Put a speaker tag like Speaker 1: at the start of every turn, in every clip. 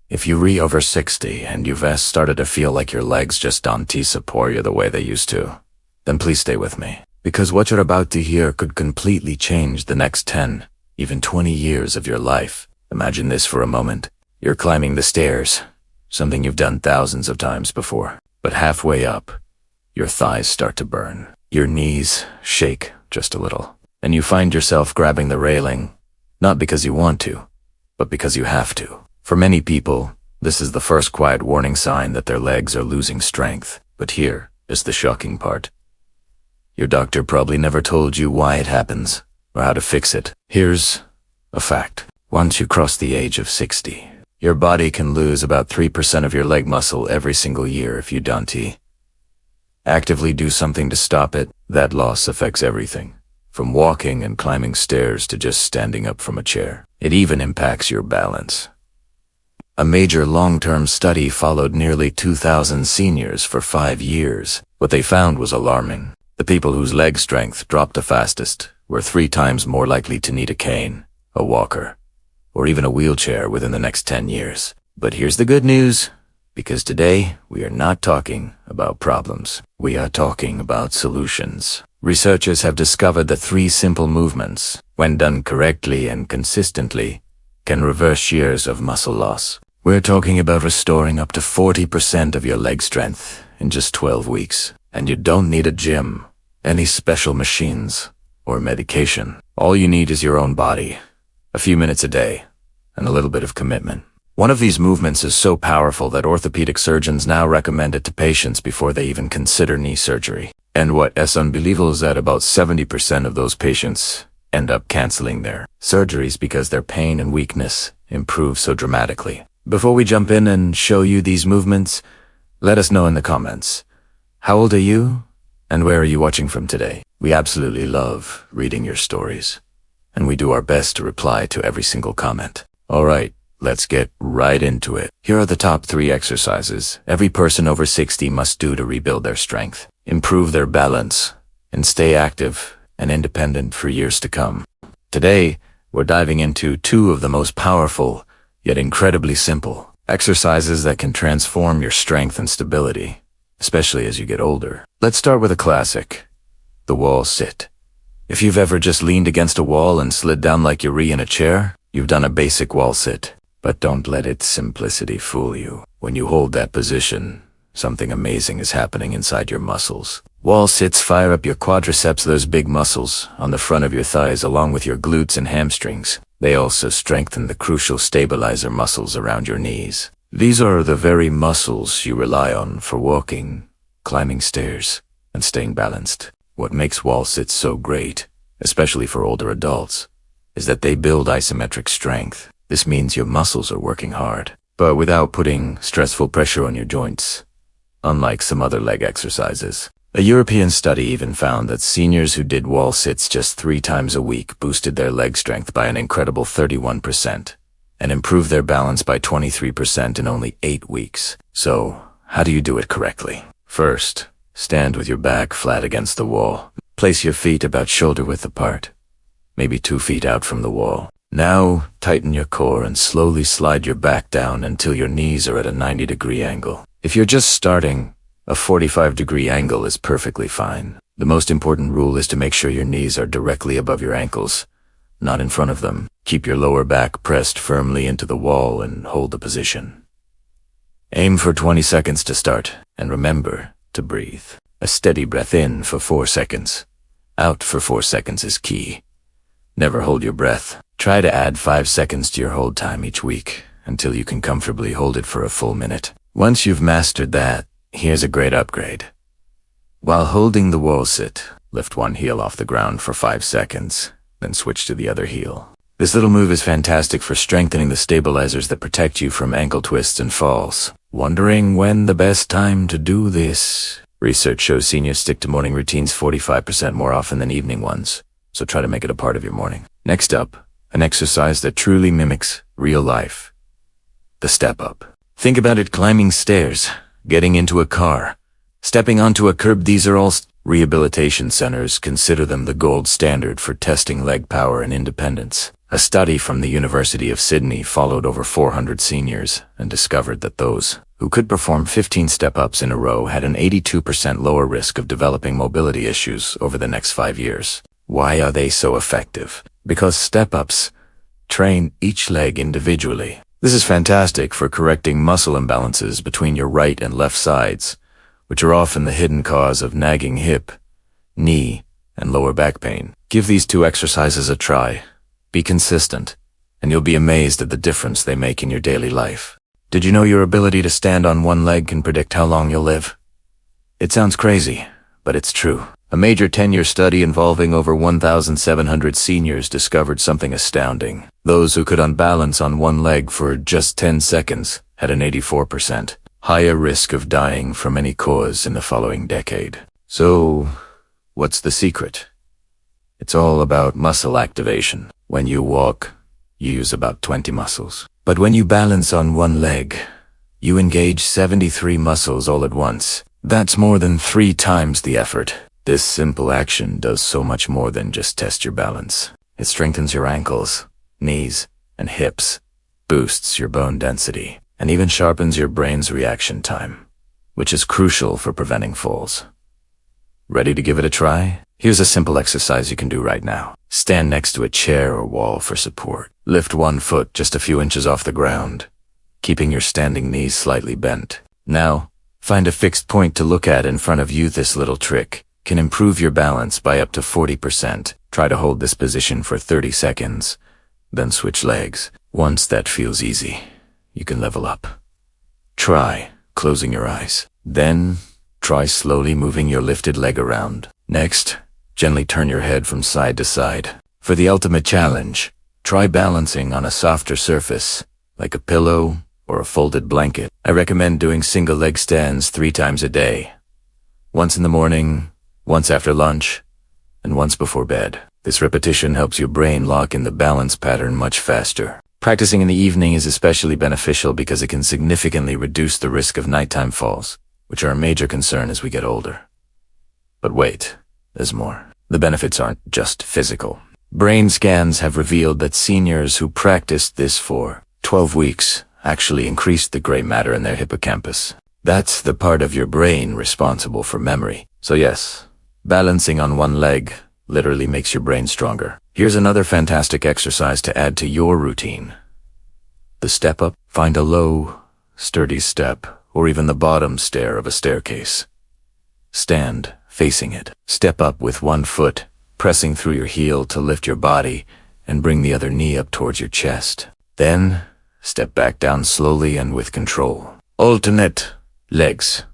Speaker 1: If you're over 60 and you've started to feel like your legs just don't support you the way they used to, then please stay with me. Because what you're about to hear could completely change the next 10, even 20 years of your life. Imagine this for a moment. You're climbing the stairs, something you've done thousands of times before. But halfway up, your thighs start to burn. Your knees shake just a little. And you find yourself grabbing the railing, not because you want to, but because you have to. For many people, this is the first quiet warning sign that their legs are losing strength. But here is the shocking part. Your doctor probably never told you why it happens, or how to fix it. Here's a fact. Once you cross the age of 60, your body can lose about 3% of your leg muscle every single year if you don't actively do something to stop it. That loss affects everything, from walking and climbing stairs to just standing up from a chair. It even impacts your balance. A major long-term study followed nearly 2,000 seniors for 5 years. What they found was alarming. The people whose leg strength dropped the fastest were 3 times more likely to need a cane, a walker, or even a wheelchair within the next 10 years. But here's the good news, because today we are not talking about problems. We are talking about solutions. Researchers have discovered that 3 simple movements, when done correctly and consistently, can reverse years of muscle loss. We're talking about restoring up to 40% of your leg strength in just 12 weeks. And you don't need a gym, any special machines, or medication. All you need is your own body, a few minutes a day, and a little bit of commitment. One of these movements is so powerful that orthopedic surgeons now recommend it to patients before they even consider knee surgery. And what's unbelievable is that about 70% of those patients end up canceling their surgeries because their pain and weakness improve so dramatically. Before we jump in and show you these movements, let us know in the comments. How old are you, and where are you watching from today? We absolutely love reading your stories, and we do our best to reply to every single comment. Alright, let's get right into it. Here are the top 3 exercises every person over 60 must do to rebuild their strength, improve their balance, and stay active and independent for years to come. Today, we're diving into 2 of the most powerful, yet incredibly simple, exercises that can transform your strength and stability, especially as you get older. Let's start with a classic, the wall sit. If you've ever just leaned against a wall and slid down like you're in a chair, you've done a basic wall sit. But don't let its simplicity fool you. When you hold that position, something amazing is happening inside your muscles. Wall sits fire up your quadriceps, those big muscles on the front of your thighs, along with your glutes and hamstrings. They also strengthen the crucial stabilizer muscles around your knees. These are the very muscles you rely on for walking, climbing stairs, and staying balanced. What makes wall sits so great, especially for older adults, is that they build isometric strength. This means your muscles are working hard, but without putting stressful pressure on your joints, unlike some other leg exercises. A European study even found that seniors who did wall sits just 3 times a week boosted their leg strength by an incredible 31%. And improve their balance by 23% in only 8 weeks. So, how do you do it correctly? First, stand with your back flat against the wall. Place your feet about shoulder width apart, maybe 2 feet out from the wall. Now, tighten your core and slowly slide your back down until your knees are at a 90-degree angle. If you're just starting, a 45-degree angle is perfectly fine. The most important rule is to make sure your knees are directly above your ankles, not in front of them. Keep your lower back pressed firmly into the wall and hold the position. Aim for 20 seconds to start, and remember to breathe. A steady breath in for 4 seconds. Out for 4 seconds is key. Never hold your breath. Try to add 5 seconds to your hold time each week until you can comfortably hold it for a full minute. Once you've mastered that, here's a great upgrade. While holding the wall sit, lift one heel off the ground for 5 seconds, then switch to the other heel. This little move is fantastic for strengthening the stabilizers that protect you from ankle twists and falls. Wondering when the best time to do this? Research shows seniors stick to morning routines 45% more often than evening ones, so try to make it a part of your morning. Next up, an exercise that truly mimics real life. The step up. Think about it: climbing stairs, getting into a car, stepping onto a curb. These are all rehabilitation centers consider them the gold standard for testing leg power and independence. A study from the University of Sydney followed over 400 seniors and discovered that those who could perform 15 step-ups in a row had an 82% lower risk of developing mobility issues over the next 5 years. Why are they so effective? Because step-ups train each leg individually. This is fantastic for correcting muscle imbalances between your right and left sides, which are often the hidden cause of nagging hip, knee, and lower back pain. Give these 2 exercises a try. Be consistent, and you'll be amazed at the difference they make in your daily life. Did you know your ability to stand on one leg can predict how long you'll live? It sounds crazy, but it's true. A major 10-year study involving over 1,700 seniors discovered something astounding. Those who could unbalance on one leg for just 10 seconds had an 84% higher risk of dying from any cause in the following decade. So, what's the secret? It's all about muscle activation. When you walk, you use about 20 muscles. But when you balance on one leg, you engage 73 muscles all at once. That's more than 3 times the effort. This simple action does so much more than just test your balance. It strengthens your ankles, knees, and hips, boosts your bone density, and even sharpens your brain's reaction time, which is crucial for preventing falls. Ready to give it a try? Here's a simple exercise you can do right now. Stand next to a chair or wall for support. Lift one foot just a few inches off the ground, keeping your standing knees slightly bent. Now, find a fixed point to look at in front of you. This little trick can improve your balance by up to 40%. Try to hold this position for 30 seconds, then switch legs. Once that feels easy, you can level up. Try closing your eyes. Then, try slowly moving your lifted leg around. Next, gently turn your head from side to side. For the ultimate challenge, try balancing on a softer surface, like a pillow or a folded blanket. I recommend doing single leg stands 3 times a day. Once in the morning, once after lunch, and once before bed. This repetition helps your brain lock in the balance pattern much faster. Practicing in the evening is especially beneficial because it can significantly reduce the risk of nighttime falls, which are a major concern as we get older. But wait, there's more. The benefits aren't just physical. Brain scans have revealed that seniors who practiced this for 12 weeks actually increased the gray matter in their hippocampus. That's the part of your brain responsible for memory. So yes, balancing on one leg literally makes your brain stronger. Here's another fantastic exercise to add to your routine. The step up. Find a low, sturdy step, or even the bottom stair of a staircase. Stand facing it. Step up with one foot, pressing through your heel to lift your body and bring the other knee up towards your chest. Then, step back down slowly and with control. Alternate legs.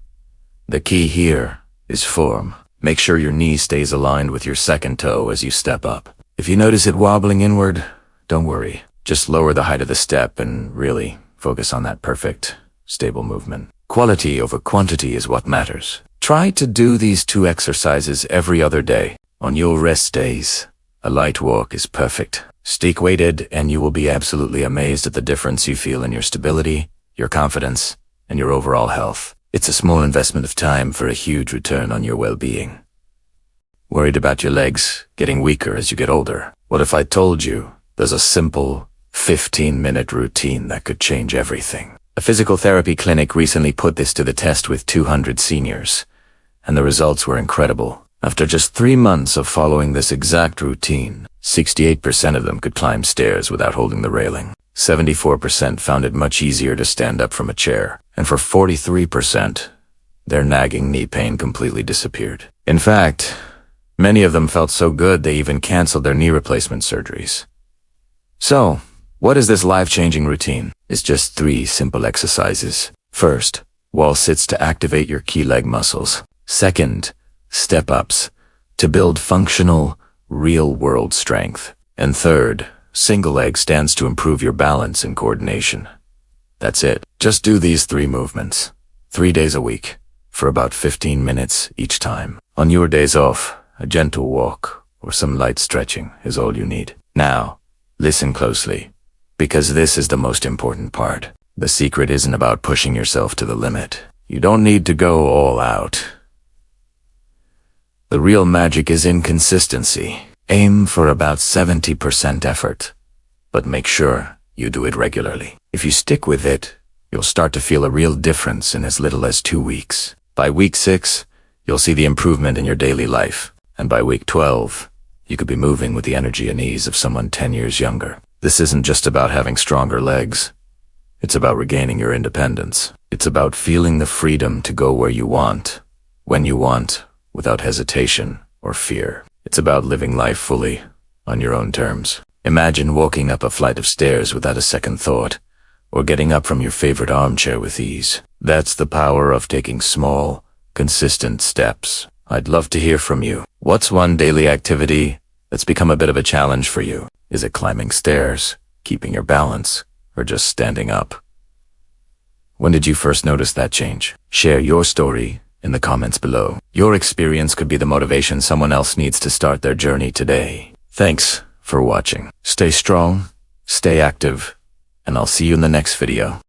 Speaker 1: The key here is form. Make sure your knee stays aligned with your second toe as you step up. If you notice it wobbling inward, don't worry. Just lower the height of the step and really focus on that perfect, stable movement. Quality over quantity is what matters. Try to do these 2 exercises every other day. On your rest days, a light walk is perfect. Stick weighted and you will be absolutely amazed at the difference you feel in your stability, your confidence, and your overall health. It's a small investment of time for a huge return on your well-being. Worried about your legs getting weaker as you get older? What if I told you there's a simple 15-minute routine that could change everything? A physical therapy clinic recently put this to the test with 200 seniors, and the results were incredible. After just 3 months of following this exact routine, 68% of them could climb stairs without holding the railing. 74% found it much easier to stand up from a chair, and for 43%, their nagging knee pain completely disappeared. In fact, many of them felt so good they even canceled their knee replacement surgeries. So, what is this life-changing routine? It's just 3 simple exercises. First, wall sits to activate your key leg muscles. Second, step-ups to build functional, real-world strength. And third, single leg stands to improve your balance and coordination. That's it. Just do these 3 movements, 3 days a week, for about 15 minutes each time. On your days off, a gentle walk or some light stretching is all you need. Now, listen closely, because this is the most important part. The secret isn't about pushing yourself to the limit. You don't need to go all out. The real magic is in consistency. Aim for about 70% effort, but make sure you do it regularly. If you stick with it, you'll start to feel a real difference in as little as 2 weeks. By week 6, you'll see the improvement in your daily life. And by week 12, you could be moving with the energy and ease of someone 10 years younger. This isn't just about having stronger legs. It's about regaining your independence. It's about feeling the freedom to go where you want, when you want, without hesitation or fear. It's about living life fully, on your own terms. Imagine walking up a flight of stairs without a second thought, or getting up from your favorite armchair with ease. That's the power of taking small, consistent steps. I'd love to hear from you. What's one daily activity that's become a bit of a challenge for you? Is it climbing stairs, keeping your balance, or just standing up? When did you first notice that change? Share your story in the comments below. Your experience could be the motivation someone else needs to start their journey today. Thanks for watching. Stay strong, stay active, and I'll see you in the next video.